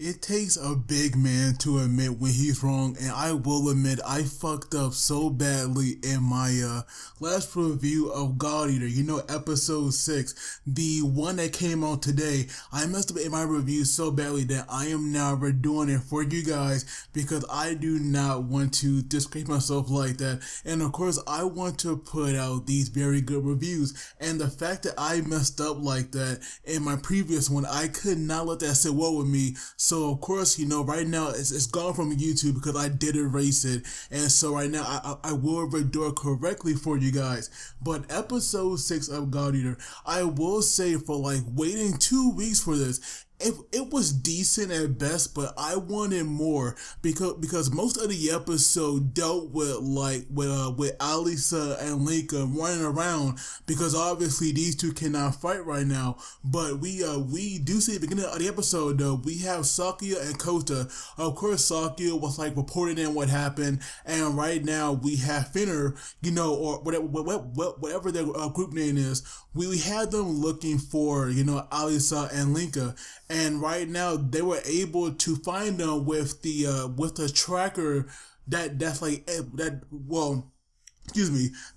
It takes a big man to admit when he's wrong, and I will admit I fucked up so badly in my last review of God Eater, episode 6, the one that came out today. I messed up in my review so badly that I am now redoing it for you guys because I do not want to disgrace myself like that, and of course I want to put out these very good reviews, and the fact that I messed up like that in my previous one, I could not let that sit well with me. So of course, right now it's gone from YouTube because I did erase it, and so right now I will redo it correctly for you guys. But episode 6 of God Eater, I will say, for like waiting 2 weeks for this, it was decent at best, but I wanted more because most of the episode dealt with with Alisa and Lenka running around, because obviously these two cannot fight right now. But we do see at the beginning of the episode though, we have Sakia and Kota. Of course Sakia was like reporting in what happened, and right now we have Finner, or whatever their group name is. We had them looking for Alisa and Lenka. And right now they were able to find them with the tracker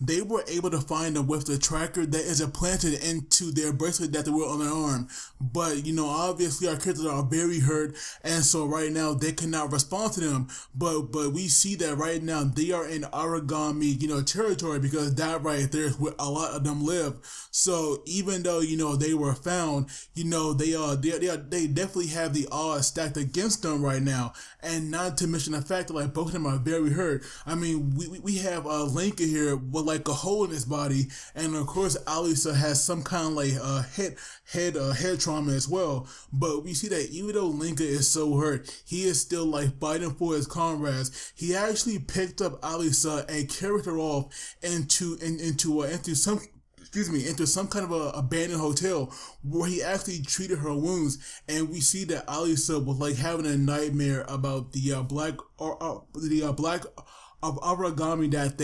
they were able to find them with the tracker that is implanted into their bracelet that they wear on their arm. But obviously our characters are very hurt, and so right now they cannot respond to them. But we see that right now they are in origami territory, because that right there is where a lot of them live. So even though they were found, they definitely have the odds stacked against them right now. And not to mention the fact that both of them are very hurt. I mean, we have Lenka here with a hole in his body, and of course Alisa has some kind of head trauma as well. But we see that even though Lenka is so hurt, he is still fighting for his comrades. He actually picked up Alisa and carried her off into some kind of a abandoned hotel where he actually treated her wounds. And we see that Alisa was having a nightmare about the black of origami that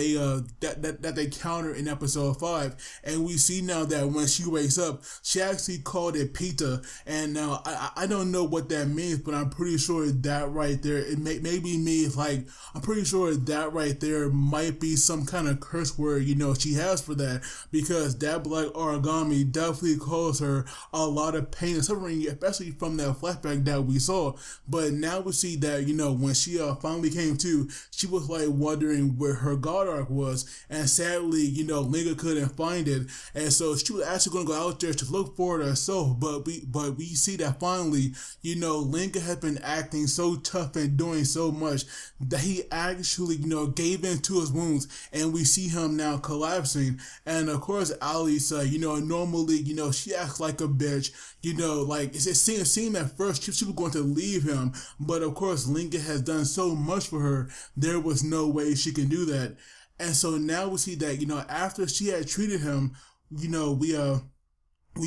they countered in episode 5, and we see now that when she wakes up, she actually called it pita. And now I don't know what that means, but I'm pretty sure that right there maybe means I'm pretty sure that right there might be some kind of curse word she has for that, because that black origami definitely caused her a lot of pain and suffering, especially from that flashback that we saw. But now we see that when she finally came to, she was wondering where her God Arc was, and sadly Linda couldn't find it, and so she was actually going to go out there to look for it herself. But we see that finally Linda has been acting so tough and doing so much that he actually gave in to his wounds, and we see him now collapsing. And of course Alisa, normally she acts like a bitch, it seemed at first she was going to leave him, but of course Linda has done so much for her, there was no way she can do that. And so now we see that after she had treated him, we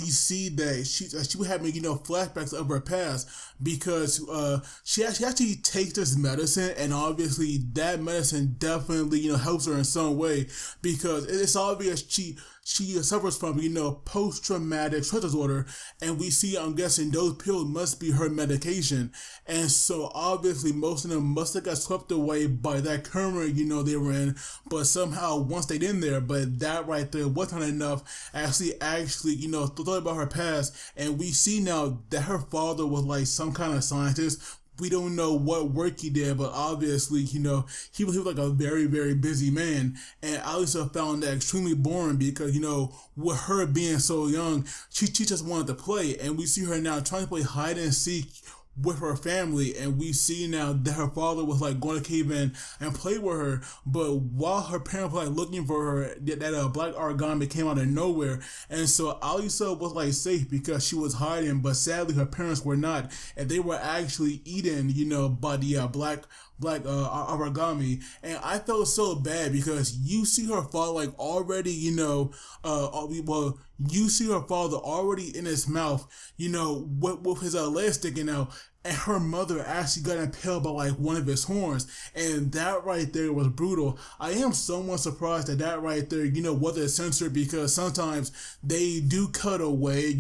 see that she was having flashbacks of her past, because she actually takes this medicine, and obviously that medicine definitely helps her in some way, because it's obvious she suffers from post-traumatic stress disorder, and we see, I'm guessing those pills must be her medication. And so obviously most of them must have got swept away by that coma they were in, but somehow once they in there, but that right there wasn't enough actually thought about her past. And we see now that her father was some kind of scientist. We don't know what work he did, but obviously, he was a very, very busy man. And Alisa found that extremely boring because, with her being so young, she just wanted to play. And we see her now trying to play hide and seek with her family, and we see now that her father was going to cave in and play with her. But while her parents were looking for her, that black origami came out of nowhere, and so Alisa was safe because she was hiding. But sadly her parents were not, and they were actually eaten by the black origami. And I felt so bad because you see her father already you see her father already in his mouth with his leg sticking out, and her mother actually got impaled by one of his horns, and that right there was brutal. I am somewhat surprised that right there wasn't censored, because sometimes they do cut away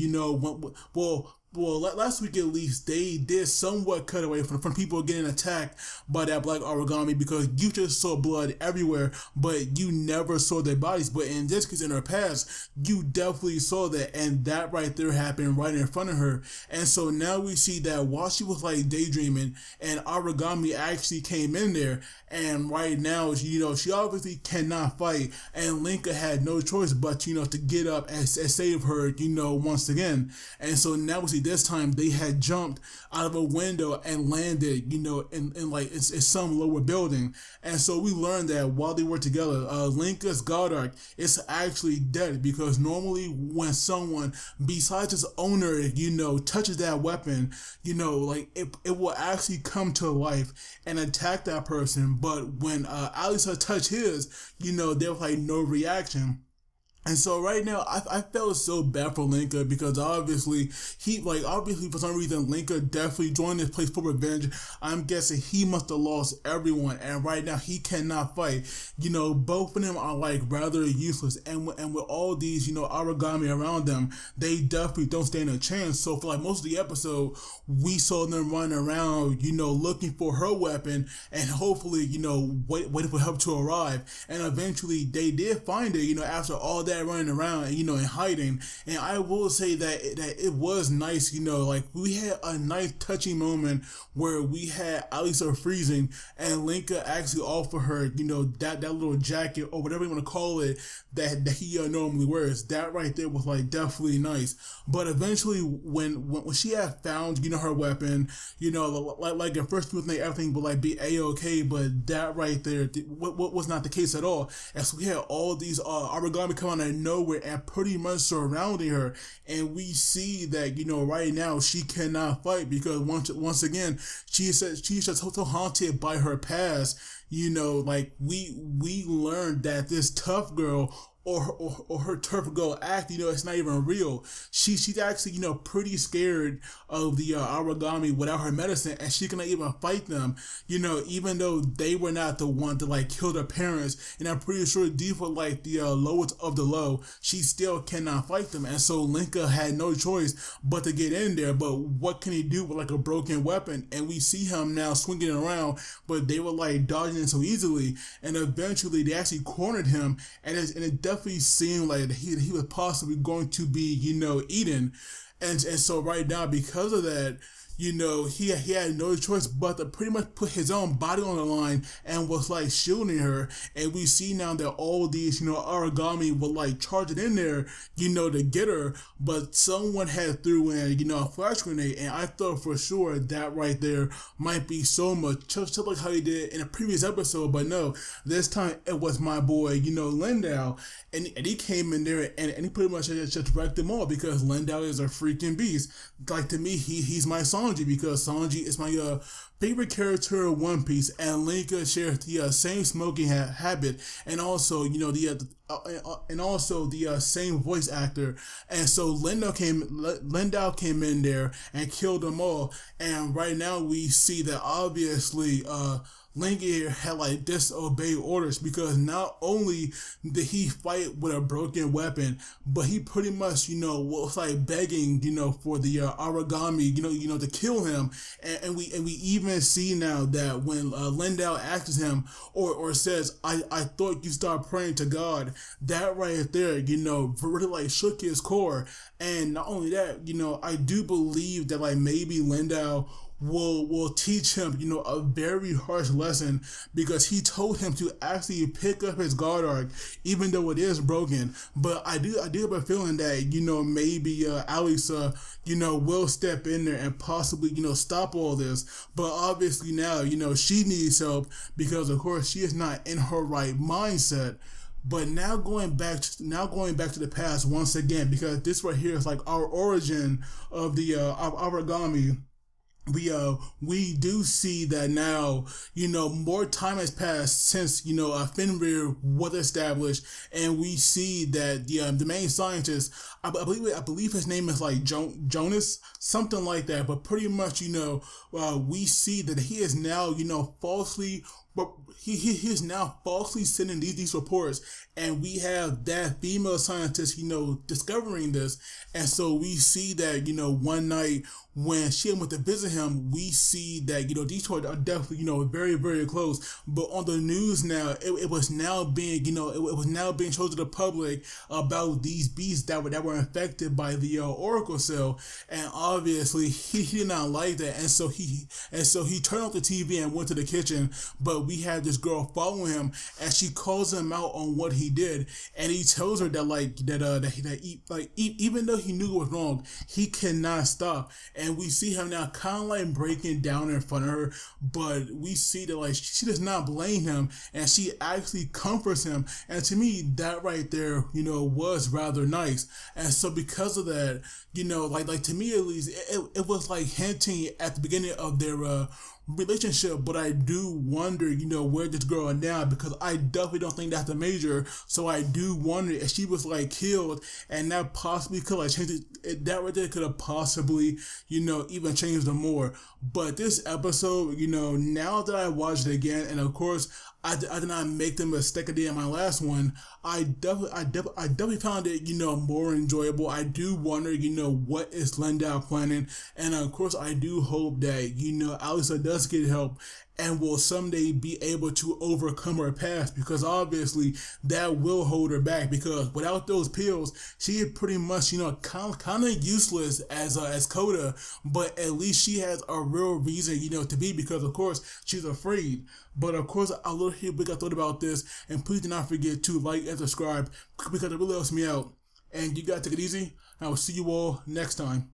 well, last week at least, they did somewhat cut away from people getting attacked by that black origami, because you just saw blood everywhere, but you never saw their bodies. But in this case, in her past, you definitely saw that, and that right there happened right in front of her. And so now we see that while she was like daydreaming, and origami actually came in there, and right now, she obviously cannot fight, and Lenka had no choice but, to get up and save her, once again. And so now we see this time they had jumped out of a window and landed, in some lower building. And so we learned that while they were together, Lenka's Goddard is actually dead, because normally when someone besides its owner, touches that weapon, it will actually come to life and attack that person. But when Alisa touched his, there was like no reaction. And so right now, I felt so bad for Lenka, because obviously for some reason, Lenka definitely joined this place for revenge. I'm guessing he must have lost everyone, and right now he cannot fight. Both of them are like rather useless, and with all these, origami around them, they definitely don't stand a chance. So for like most of the episode, we saw them run around, looking for her weapon, and hopefully, waiting for help to arrive. And eventually they did find it, after all that running around, and hiding. And I will say that it was nice, like we had a nice touching moment where we had Alisa freezing, and Lenka actually offered her, that little jacket or whatever you want to call it that he normally wears. That right there was like definitely nice. But eventually, when she had found, her weapon, like at first we would think everything would like be a-okay, but that right there was not the case at all. As we had all these origami come out of nowhere and pretty much surrounding her, and we see that right now she cannot fight, because once again she's just so haunted by her past. Like we learned that this tough girl or her tough girl act, it's not even real. She's actually, pretty scared of the origami without her medicine, and she cannot even fight them, even though they were not the one to like kill their parents. And I'm pretty sure these were like the lowest of the low. She still cannot fight them, and so Lenka had no choice but to get in there. But what can he do with like a broken weapon? And we see him now swinging around, but they were like dodging it so easily, and eventually they actually cornered him, and it definitely seemed like he was possibly going to be, eaten. And so right now, because of that, he had no choice but to pretty much put his own body on the line and was like shielding her. And we see now that all these, origami were like charging in there, to get her. But someone had threw in, a flash grenade, and I thought for sure that right there might be so much, just like how he did in a previous episode. But no, this time it was my boy, Lindow, and he came in there and he pretty much just wrecked them all, because Lindow is a freaking beast. Like, to me, he's my Sanji, because Sanji is my favorite character in One Piece, and Lenka shares the same smoking habit, and also the same voice actor. And so Lindow came in there and killed them all. And right now we see that obviously Lenka had like disobeyed orders, because not only did he fight with a broken weapon, but he pretty much was like begging for the origami to kill him. And we even see now that when Lindow asks him or says, I thought you stopped praying to God, that right there really like shook his core. And not only that, I do believe that like maybe Lindow will teach him, a very harsh lesson, because he told him to actually pick up his guard arc, even though it is broken. But I do have a feeling that, maybe Alisa, will step in there and possibly, stop all this. But obviously now, she needs help, because of course she is not in her right mindset. But now going back to the past once again, because this right here is like our origin of the origami. We do see that now, more time has passed since, Fenrir was established, and we see that the main scientist, I believe his name is like Jonas, something like that, but pretty much, we see that he is now, falsely but he is now falsely sending these reports, and we have that female scientist, discovering this. And so we see that, one night when she went to visit him, we see that, these two are definitely, very, very close. But on the news now, it was now being, it was now being shown to the public about these beasts that were infected by the Oracle cell. And obviously he did not like that. And so he turned off the TV and went to the kitchen. But we had this girl following him, and she calls him out on what he did. And he tells her that even though he knew it was wrong, he cannot stop. And we see him now kind of like breaking down in front of her, but we see that like she does not blame him, and she actually comforts him. And to me, that right there, was rather nice. And so because of that, like to me at least, it was like hinting at the beginning of their relationship. But I do wonder, where this girl is now, because I definitely don't think that's a major. So I do wonder if she was like killed, and that possibly could like change it. That right there could have possibly, even changed them more. But this episode, now that I watched it again, and of course I did not make the mistake I did in my last one, I definitely found it, more enjoyable. I do wonder, what is Lindow planning? And of course, I do hope that, Alisa does get help and will someday be able to overcome her past, because obviously that will hold her back, because without those pills, she is pretty much, kind of useless as Coda. But at least she has a real reason, to be, because of course she's afraid. But of course, I love to hear what you thought about this, and please do not forget to like and subscribe, because it really helps me out. And you guys take it easy. I will see you all next time.